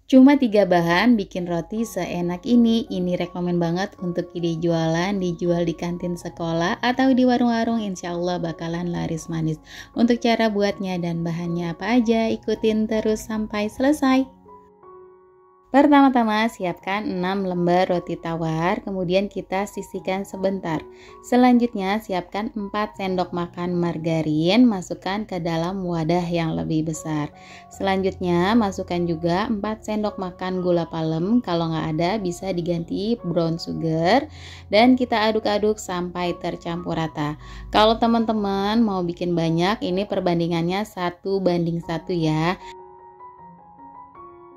Cuma 3 bahan bikin roti seenak ini. Ini rekomen banget untuk ide jualan, dijual di kantin sekolah atau di warung-warung, insya Allah bakalan laris manis. Untuk cara buatnya dan bahannya apa aja, ikutin terus sampai selesai. Pertama-tama siapkan 6 lembar roti tawar, kemudian kita sisihkan sebentar. Selanjutnya siapkan 4 sendok makan margarin, masukkan ke dalam wadah yang lebih besar. Selanjutnya masukkan juga 4 sendok makan gula palem, kalau nggak ada bisa diganti brown sugar, dan kita aduk-aduk sampai tercampur rata. Kalau teman-teman mau bikin banyak, ini perbandingannya 1:1 ya.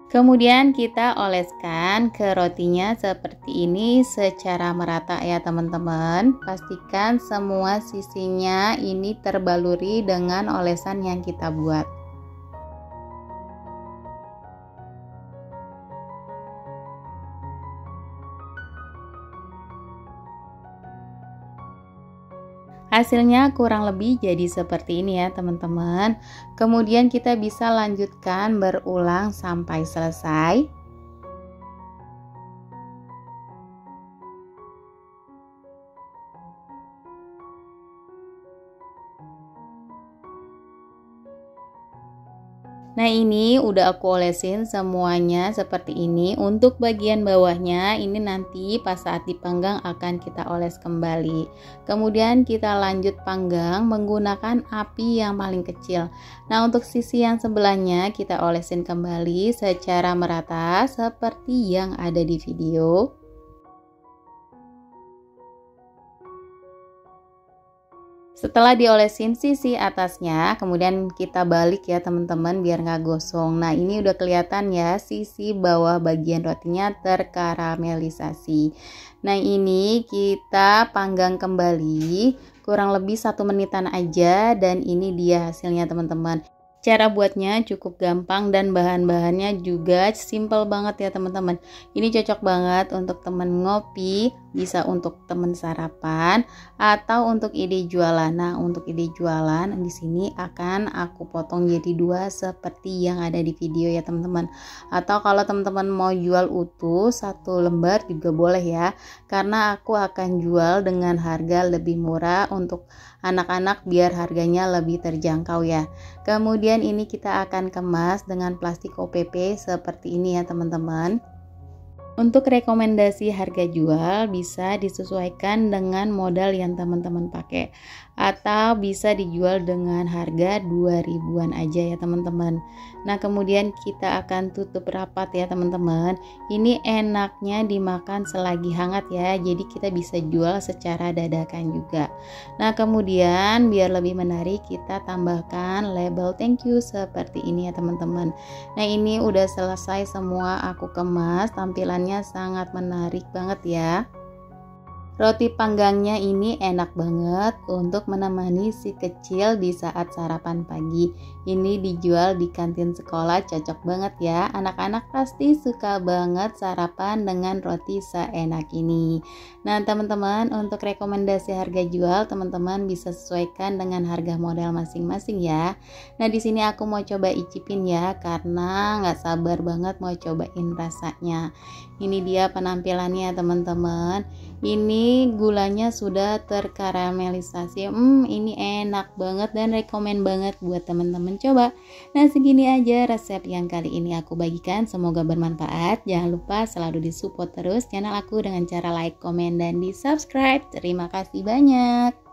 Kemudian kita oleskan ke rotinya seperti ini secara merata ya teman-teman. Pastikan semua sisinya ini terbaluri dengan olesan yang kita buat. Hasilnya kurang lebih jadi seperti ini ya teman-teman. Kemudian kita bisa lanjutkan berulang sampai selesai. Nah ini udah aku olesin semuanya seperti ini. Untuk bagian bawahnya ini nanti pas saat dipanggang akan kita oles kembali. Kemudian kita lanjut panggang menggunakan api yang paling kecil. Nah untuk sisi yang sebelahnya kita olesin kembali secara merata seperti yang ada di video. Setelah diolesin sisi atasnya, kemudian kita balik ya teman-teman biar nggak gosong. Nah ini udah kelihatan ya sisi bawah bagian rotinya terkaramelisasi. Nah ini kita panggang kembali kurang lebih 1 menitan aja, dan ini dia hasilnya teman-teman. Cara buatnya cukup gampang dan bahan-bahannya juga simple banget ya teman-teman. Ini cocok banget untuk teman ngopi, bisa untuk teman sarapan atau untuk ide jualan. Nah, untuk ide jualan di sini akan aku potong jadi 2 seperti yang ada di video ya teman-teman. Atau kalau teman-teman mau jual utuh 1 lembar juga boleh ya. Karena aku akan jual dengan harga lebih murah untuk anak-anak biar harganya lebih terjangkau ya. Kemudian ini kita akan kemas dengan plastik OPP seperti ini ya teman-teman. Untuk rekomendasi harga jual bisa disesuaikan dengan modal yang teman-teman pakai, atau bisa dijual dengan harga 2.000-an aja ya teman-teman. Nah kemudian kita akan tutup rapat ya teman-teman. Ini enaknya dimakan selagi hangat ya, jadi kita bisa jual secara dadakan juga. Nah kemudian biar lebih menarik kita tambahkan label thank you seperti ini ya teman-teman. Nah ini udah selesai semua aku kemas, tampilannya sangat menarik banget ya. Roti panggangnya ini enak banget untuk menemani si kecil di saat sarapan pagi. Ini dijual di kantin sekolah, cocok banget ya. Anak-anak pasti suka banget sarapan dengan roti seenak ini. Nah teman-teman, untuk rekomendasi harga jual teman-teman bisa sesuaikan dengan harga modal masing-masing ya. Nah di sini aku mau coba icipin ya, karena nggak sabar banget mau cobain rasanya. Ini dia penampilannya teman-teman. Ini gulanya sudah terkaramelisasi. Ini enak banget dan rekomen banget buat teman-teman coba. Nah segini aja resep yang kali ini aku bagikan, semoga bermanfaat. Jangan lupa selalu disupport terus channel aku dengan cara like, komen, dan di subscribe. Terima kasih banyak.